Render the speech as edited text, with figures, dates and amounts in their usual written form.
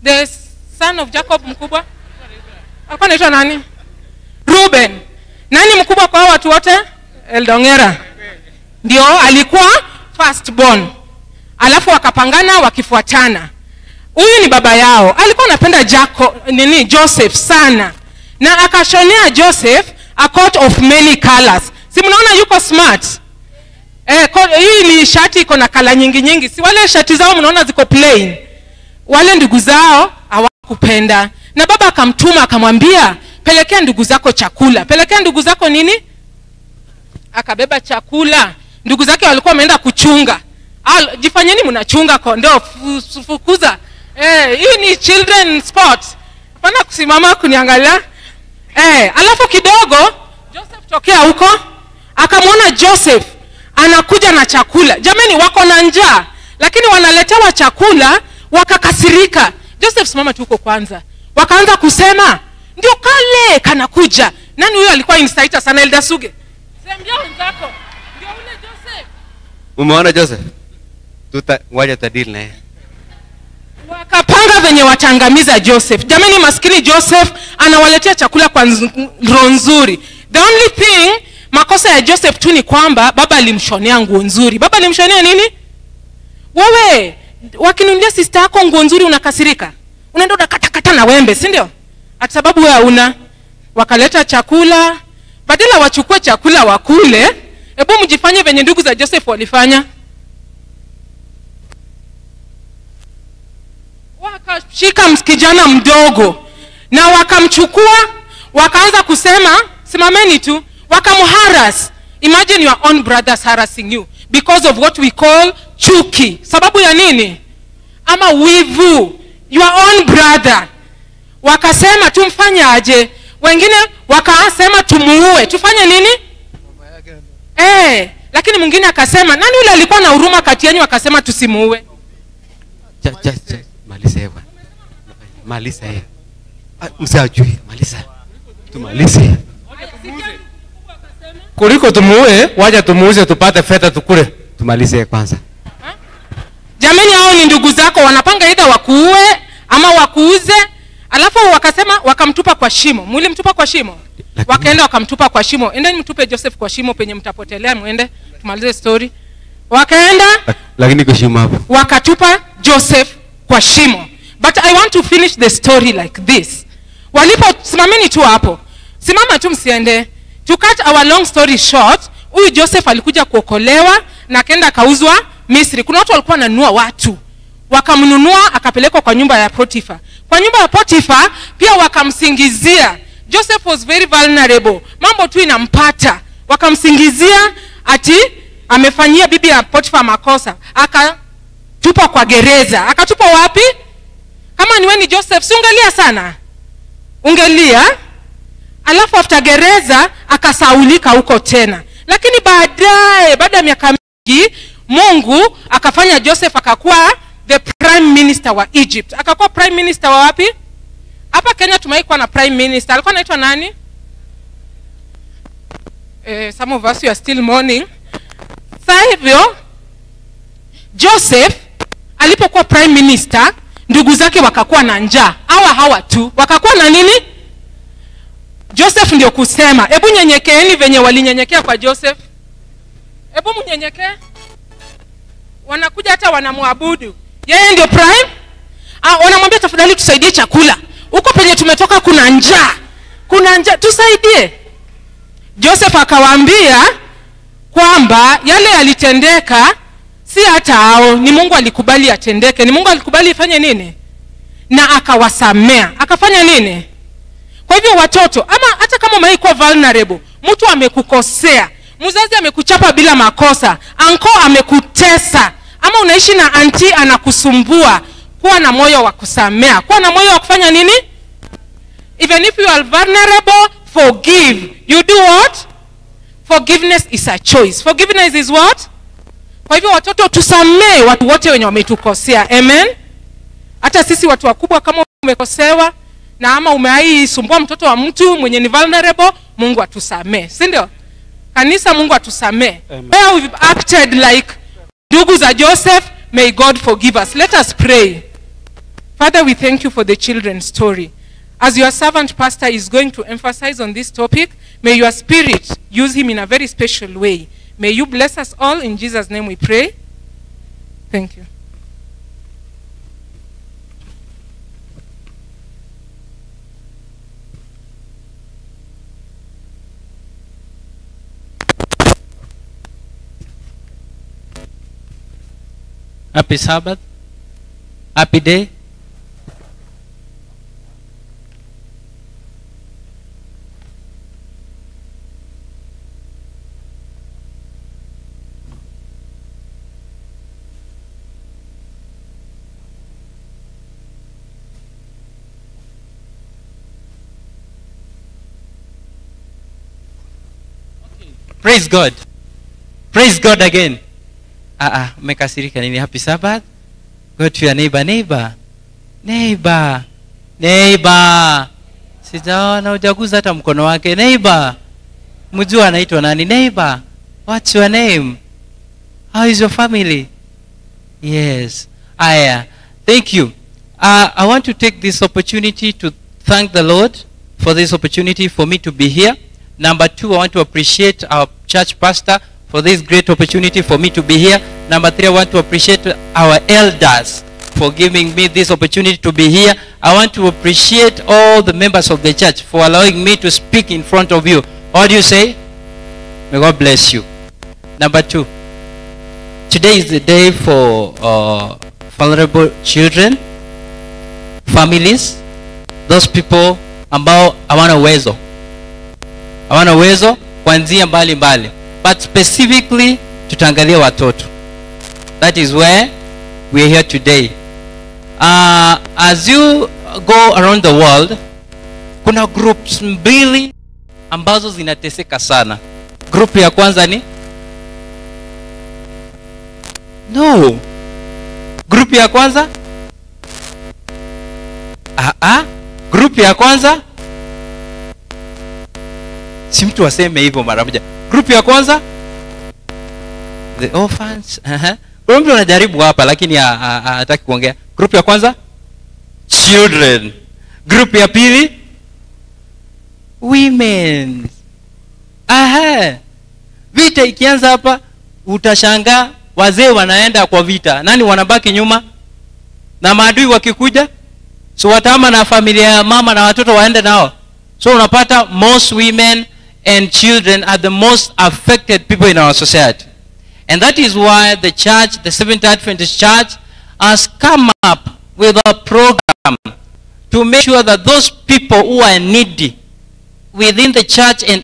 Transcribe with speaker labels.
Speaker 1: the son of Jacob mkubwa? Alikuwa anaitwa nani? Reuben. Nani mkubwa kwa watu wote? Eldongera. Ndio alikuwa first born. Alafu wakapangana wakifuatana. Huyu ni baba yao. Alikuwa anapenda Joseph sana. Na akashonea Joseph a coat of many colors. Si mnaona yuko smart? Hii ni shati iko na kala nyingi nyingi. Si wale shati zao mnaona ziko plain. Wale ndugu zao hawakupenda. Na baba akamtuma akamwambia, pelekea ndugu zako chakula. Pelekea ndugu zako nini? Akabeba chakula. Ndugu zake walikuwa wameenda kuchunga. Jifanyeni mnachunga kondoo, fukuza. Hii ni children sport. Hapana kusimama kuniangalia. Alafu kidogo Joseph tokea huko, akamwona Joseph anakuja na chakula. Jamani, wako na njaa, lakini wanaletewa chakula, wakakasirika. Joseph, simama tu huko kwanza. Wakaanza kusema, ndio kale kanakuja. Nani huyo alikuwa insider sana? Elda Suge. Sembia wenzako. Ndio ule Joseph.
Speaker 2: Umeona Joseph? Waje tadili naye.
Speaker 1: Wakapanga venye watangamiza Joseph. Jamani, maskini Joseph anawaletea chakula kwa roho nzuri. The only thing, makosa ya Joseph tu ni kwamba baba alimshonea nguo nzuri. Baba alimshonea nini? Wewe, wakinunulia sister yako nguo nzuri unakasirika? Unaenda unakatakata na wembe, si ndio? Ati sababu wewe una. Wakaleta chakula, badala wachukue chakula wakule, hebu mjifanye venye ndugu za Joseph walifanya. Wakashika msikijana mdogo na wakamchukua, wakaanza kusema, simameni tu, wakamharas. Imagine your own brothers harassing you because of what we call chuki. Sababu ya nini? Ama wivu. Your own brother. Wakasema tumfanye aje? Wengine wakasema tumuue. Tufanye nini? Lakini mwingine akasema, nani yule alikuwa na huruma kati yenu akasema tusimuue?
Speaker 2: Malisa yeye. Msajui, malisa. Tumalize.
Speaker 3: Kuliko tumuue, waje tumuuze tupate fedha tukule.
Speaker 2: Tumalize kwanza.
Speaker 1: Jamani, hao ni ndugu zako, wanapanga either wakuue ama wakuuze. Alafu wakasema wakamtupa kwa shimo. Mwili mtupa kwa shimo. Wakaenda wakamtupa kwa shimo. Endeni mtupe Joseph kwa shimo penye mtapotelea, muende tumalize story. Wakaenda
Speaker 2: lakini kwa shimo hapo.
Speaker 1: Wakatupa Joseph kwa shimo. But I want to finish the story like this. Simameni tu hapo. Simama tu msiende. To cut our long story short, huyu Joseph alikuja kuokolewa na akaenda kauzwa Misri. Kuna watu walikuwa wananunua watu. Wakamnunua akapelekwa kwa nyumba ya Potifa. Kwa nyumba ya Potifa pia wakamsingizia. Joseph was very vulnerable. Mambo tu inampata. Wakamsingizia ati amefanyia bibi ya Potifa makosa. Akatupwa kwa gereza. Akatupwa wapi? Kama niwe ni Joseph, si ungelia sana? Ungelia? Alafu after gereza akasaulika huko tena. Lakini baada ya miaka mingi Mungu akafanya Joseph akakuwa the prime minister wa Egypt. Akakuwa prime minister wa wapi? Hapa Kenya tumeikuwa na prime minister. Alikuwa anaitwa nani? Some of us you are still mourning. Sasa hivyo Joseph alipokuwa prime minister, ndugu zake wakakuwa na njaa. Hawa tu wakakuwa na nini? Joseph ndio kusema, hebu nyenyekeeni venye walinyenyekea kwa Joseph. Hebu mnyenyekee. Wanakuja hata wanamwabudu. Yeye ndio prime. Wanamwambia tafadhali tusaidie chakula. Huko penye tumetoka kuna njaa. Kuna njaa, tusaidie. Joseph akawaambia kwamba yale yalitendeka si hata hao, ni Mungu alikubali atendeke. Ni Mungu alikubali ifanye nini? Na akawasamea. Akafanya nini? Kwa hivyo watoto, ama hata kama umeikuwa vulnerable, mtu amekukosea, mzazi amekuchapa bila makosa, anko amekutesa, ama unaishi na auntie anakusumbua, kuwa na moyo wa kusamea. Kuwa na moyo wa kufanya nini? Even if you are vulnerable, forgive. You do what? Forgiveness is a choice. Forgiveness is what? Kwa hivyo watoto, tusamee watu wote wenye wametukosea. Amen. Hata sisi watu wakubwa kama umekosewa na ama umeaisumbua mtoto wa mtu mwenye ni vulnerable, Mungu atusamee. Si ndio? Kanisa, Mungu atusamee. Where we've acted like ndugu za Joseph, may God forgive us. Let us pray. Father, we thank you for the children's story. As your servant pastor is going to emphasize on this topic, may your spirit use him in a very special way. May you bless us all. In Jesus' name we pray. Thank you.
Speaker 4: Happy Sabbath. Happy day. Praise God. Praise God again. Umekasirika nini? Happy Sabbath. Go to your neighbor. Neighbor. Sijaona hujaguza hata mkono wake. Neighbor. Mjua anaitwa nani? Neighbor. What's your name? How is your family? Yes. Aya. Thank you. I want to take this opportunity to thank the Lord for this opportunity for me to be here. Number 2, I want to appreciate our church pastor for this great opportunity for me to be here. Number 3, I want to appreciate our elders for giving me this opportunity to be here. I want to appreciate all the members of the church for allowing me to speak in front of you. What do you say? May God bless you. Number 2, today is the day for vulnerable children, families, those people ambao hawana uwezo kuanzia mbali. But specifically tutaangalia watoto. That is where we are here today. As you go around the world, kuna groups mbili ambazo zinateseka sana. Group ya kwanza ni Group ya kwanza Group ya kwanza si mtu aseme hivyo mara moja. Group ya kwanza the orphans. Kuna mtu anajaribu hapa lakini hataki kuongea. Group ya kwanza children. Group ya pili women. Vita ikianza hapa utashangaa wazee wanaenda kwa vita. Nani wanabaki nyuma? Na maadui wakikuja, so watama na familia ya mama na watoto waende nao. So unapata most women and children are the most affected people in our society. And that is why the church, the Seventh Adventist Church, has come up with a program to make sure that those people who are needy within the church and